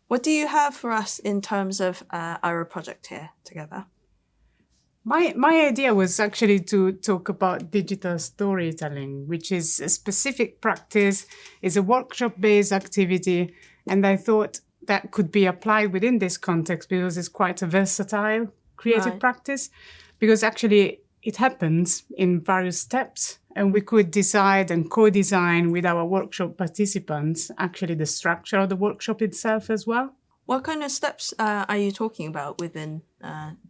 What do you have for us in terms of our project here together? My idea was actually to talk about digital storytelling, which is a specific practice, is a workshop-based activity, and I thought that could be applied within this context because it's quite a versatile creative practice, because actually it happens in various steps, and we could decide and co-design with our workshop participants actually the structure of the workshop itself as well. What kind of steps are you talking about within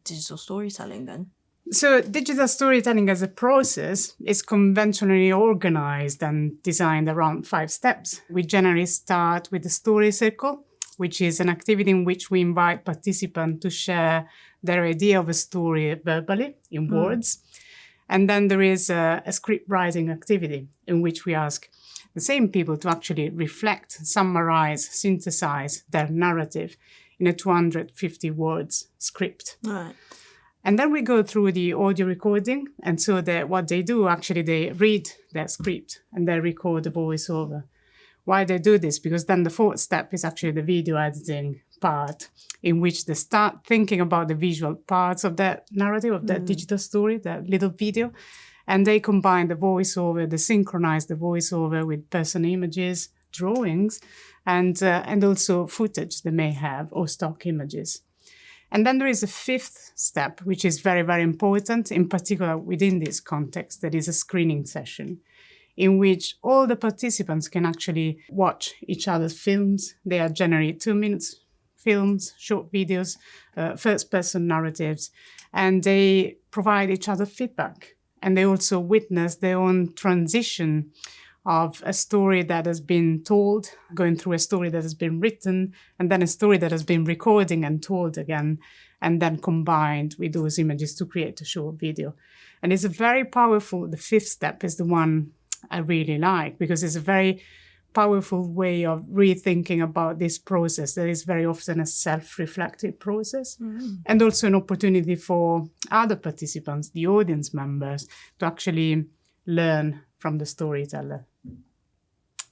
digital storytelling then? So digital storytelling as a process is conventionally organized and designed around 5 steps. We generally start with the story circle, which is an activity in which we invite participants to share their idea of a story verbally in words. And then there is a script writing activity in which we ask the same people to actually reflect, summarize, synthesize their narrative in a 250 words script. Right. And then we go through the audio recording. And so what they do, actually, they read their script and they record the voiceover. Why they do this? Because then the 4th step is actually the video editing part, in which they start thinking about the visual parts of that narrative, of that digital story, that little video. And they combine the voiceover, they synchronize the voiceover with person images, drawings, and also footage they may have or stock images. And then there is a 5th step, which is very, very important, in particular within this context, that is a screening session, in which all the participants can actually watch each other's films. They are generally 2 minutes films, short videos, first-person narratives, and they provide each other feedback. And they also witness their own transition of a story that has been told, going through a story that has been written, and then a story that has been recording and told again, and then combined with those images to create a short video. And it's a very powerful, the 5th step is the one I really like, because it's a very powerful way of rethinking about this process that is very often a self-reflective process, and also an opportunity for other participants, the audience members, to actually learn from the storyteller.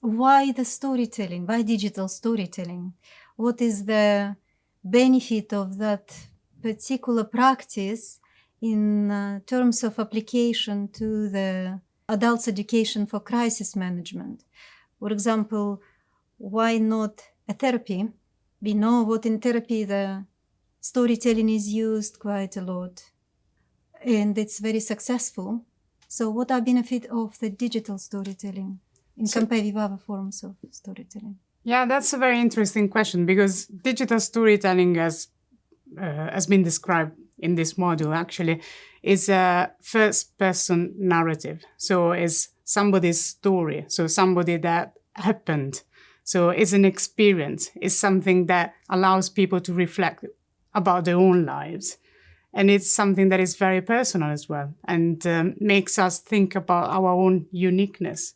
Why the storytelling? Why digital storytelling? What is the benefit of that particular practice in terms of application to the adults' education for crisis management? For example, why not a therapy? We know what in therapy the storytelling is used quite a lot, and it's very successful. So what are benefits of the digital storytelling in compared with other forms of storytelling? Yeah, that's a very interesting question, because digital storytelling, as been described in this module, actually, is a first-person narrative. So it's somebody's story, so somebody that happened. So it's an experience. It's something that allows people to reflect about their own lives. And it's something that is very personal as well, and makes us think about our own uniqueness.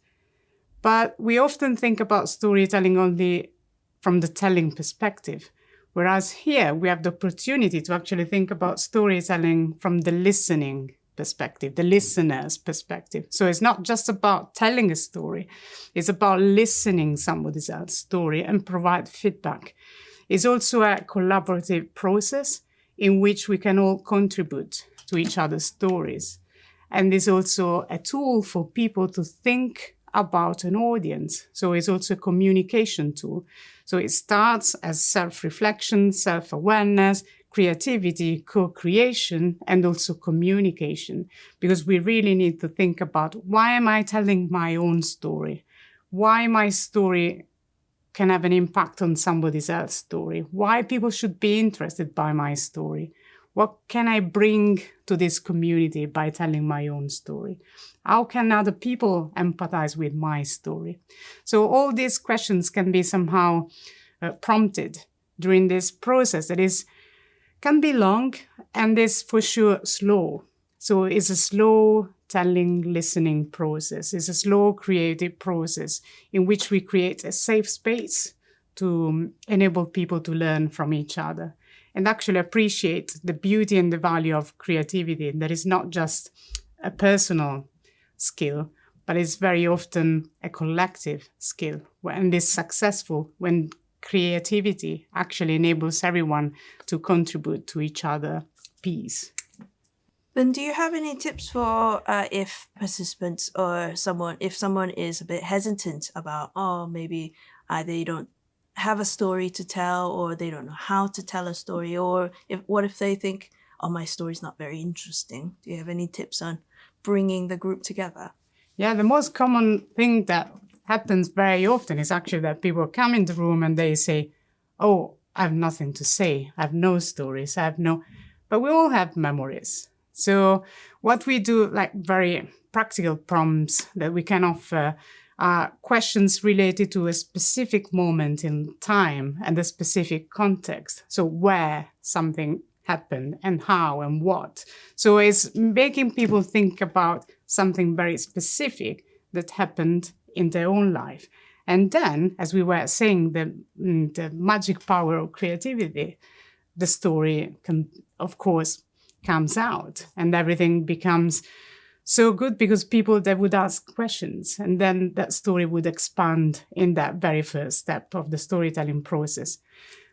But we often think about storytelling only from the telling perspective, whereas here we have the opportunity to actually think about storytelling from the listening perspective, the listener's perspective. So it's not just about telling a story, it's about listening somebody else's story and provide feedback. It's also a collaborative process in which we can all contribute to each other's stories. And it's also a tool for people to think about an audience. So it's also a communication tool. So it starts as self-reflection, self-awareness, creativity, co-creation, and also communication. Because we really need to think about, why am I telling my own story? Why my story can have an impact on somebody else's story? Why people should be interested by my story? What can I bring to this community by telling my own story? How can other people empathize with my story? So all these questions can be somehow prompted during this process that can be long and is for sure slow. So it's a slow telling, listening process. It's a slow creative process in which we create a safe space to enable people to learn from each other and actually appreciate the beauty and the value of creativity. That is not just a personal skill, but it's very often a collective skill and is successful when creativity actually enables everyone to contribute to each other piece. Then do you have any tips for if participants or if someone is a bit hesitant about, maybe they don't have a story to tell, or they don't know how to tell a story, or what if they think, my story's not very interesting? Do you have any tips on bringing the group together? Yeah, the most common thing that happens very often is actually that people come in the room and they say, I have nothing to say. I have no stories. But we all have memories. So what we do, like very practical prompts that we can offer, are questions related to a specific moment in time and a specific context. So where something happened and how and what. So it's making people think about something very specific that happened in their own life. And then, as we were saying, the magic power of creativity, the story of course, comes out, and everything becomes so good because they would ask questions, and then that story would expand in that very first step of the storytelling process.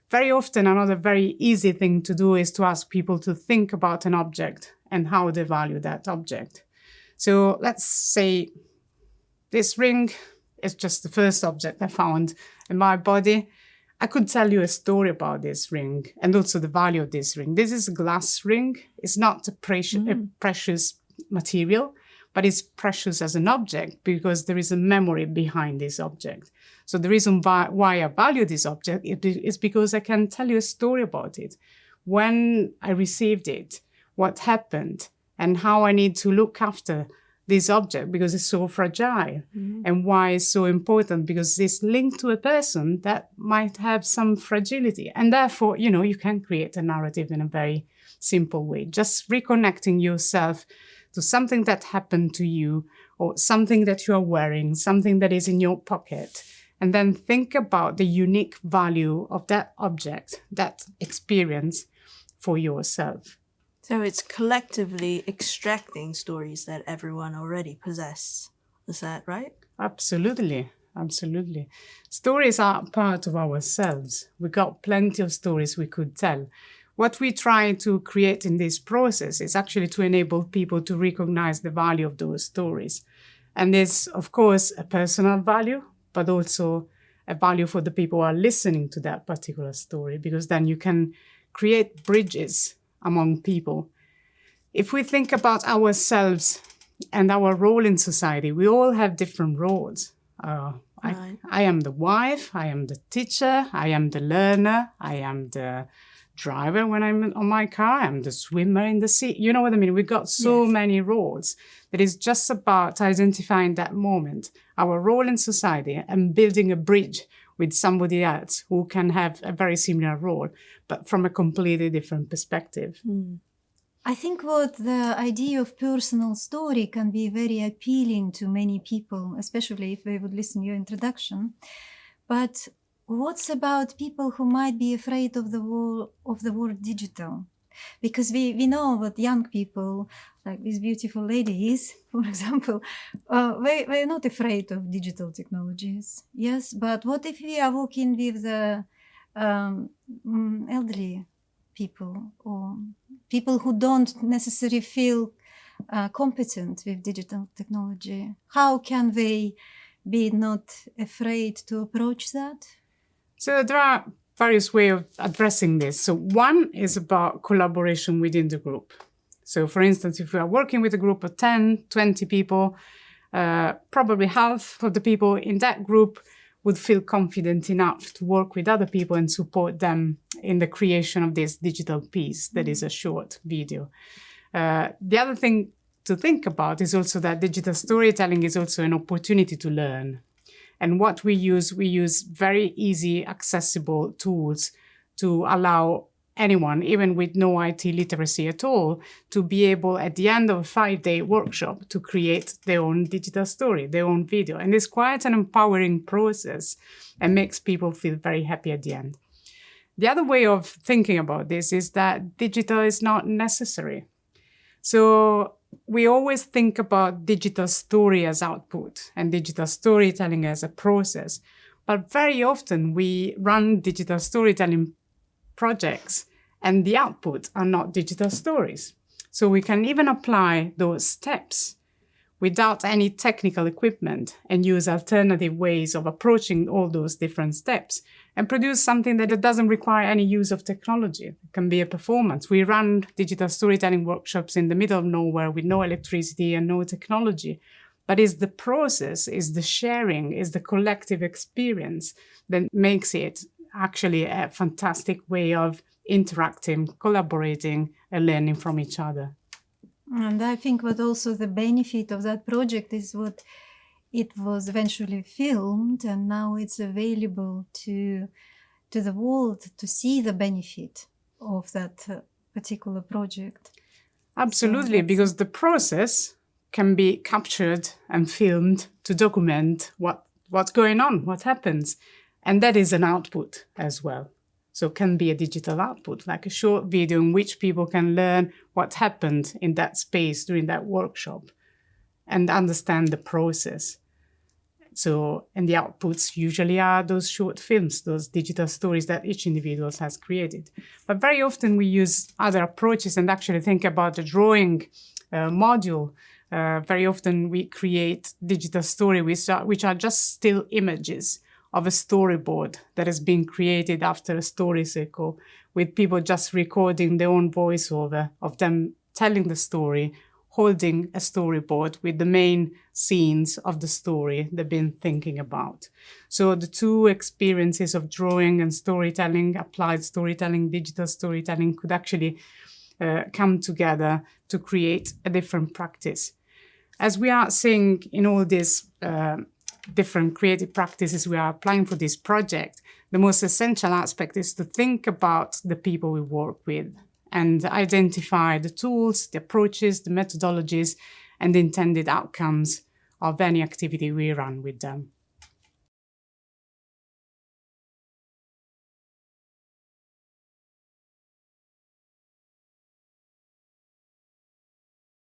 Very often, another very easy thing to do is to ask people to think about an object and how they value that object. So let's say this ring is just the first object I found in my body. I could tell you a story about this ring and also the value of this ring. This is a glass ring. It's not a precious material, but it's precious as an object because there is a memory behind this object. So the reason why I value this object is because I can tell you a story about it. When I received it, what happened, and how I need to look after this object because it's so fragile, and why it's so important because it's linked to a person that might have some fragility. And therefore, you can create a narrative in a very simple way, just reconnecting yourself to something that happened to you or something that you are wearing, something that is in your pocket, and then think about the unique value of that object, that experience for yourself. So it's collectively extracting stories that everyone already possesses. Is that right? Absolutely. Absolutely. Stories are part of ourselves. We got plenty of stories we could tell. What we try to create in this process is actually to enable people to recognize the value of those stories. And there's, of course, a personal value, but also a value for the people who are listening to that particular story, because then you can create bridges among people. If we think about ourselves and our role in society, we all have different roles. Right. I am the wife, I am the teacher, I am the learner, I am the driver when I'm on my car, I'm the swimmer in the sea. You know what I mean? We've got so many roles that it's just about identifying that moment, our role in society, and building a bridge with somebody else who can have a very similar role, but from a completely different perspective. I think what the idea of personal story can be very appealing to many people, especially if they would listen to your introduction. But what's about people who might be afraid of the word digital? Because we know that young people, like this beautiful lady is, for example, they're not afraid of digital technologies. Yes, but what if we are working with the elderly people or people who don't necessarily feel competent with digital technology? How can they be not afraid to approach that? So there are various ways of addressing this. So one is about collaboration within the group. So for instance, if we are working with a group of 10, 20 people, probably half of the people in that group would feel confident enough to work with other people and support them in the creation of this digital piece that is a short video. The other thing to think about is also that digital storytelling is also an opportunity to learn. And what we use very easy, accessible tools to allow anyone, even with no IT literacy at all, to be able, at the end of a 5-day workshop, to create their own digital story, their own video. And it's quite an empowering process and makes people feel very happy at the end. The other way of thinking about this is that digital is not necessary. So we always think about digital story as output and digital storytelling as a process. But very often we run digital storytelling projects and the output are not digital stories. So we can even apply those steps without any technical equipment and use alternative ways of approaching all those different steps and produce something that doesn't require any use of technology. It can be a performance. We run digital storytelling workshops in the middle of nowhere with no electricity and no technology. But it's the process, it's the sharing, it's the collective experience that makes it actually a fantastic way of interacting, collaborating, and learning from each other. And I think what also the benefit of that project is what it was eventually filmed, and now it's available to the world to see the benefit of that particular project. Absolutely, because the process can be captured and filmed to document what's going on, what happens. And that is an output as well. So it can be a digital output, like a short video in which people can learn what happened in that space during that workshop and understand the process. So, and the outputs usually are those short films, those digital stories that each individual has created. But very often we use other approaches and actually think about the drawing module. Very often we create digital stories which are just still images of a storyboard that has been created after a story cycle, with people just recording their own voiceover of them telling the story, holding a storyboard with the main scenes of the story they've been thinking about. So the two experiences of drawing and storytelling, applied storytelling, digital storytelling, could actually come together to create a different practice. As we are seeing in all these different creative practices we are applying for this project, the most essential aspect is to think about the people we work with and identify the tools, the approaches, the methodologies, and the intended outcomes of any activity we run with them.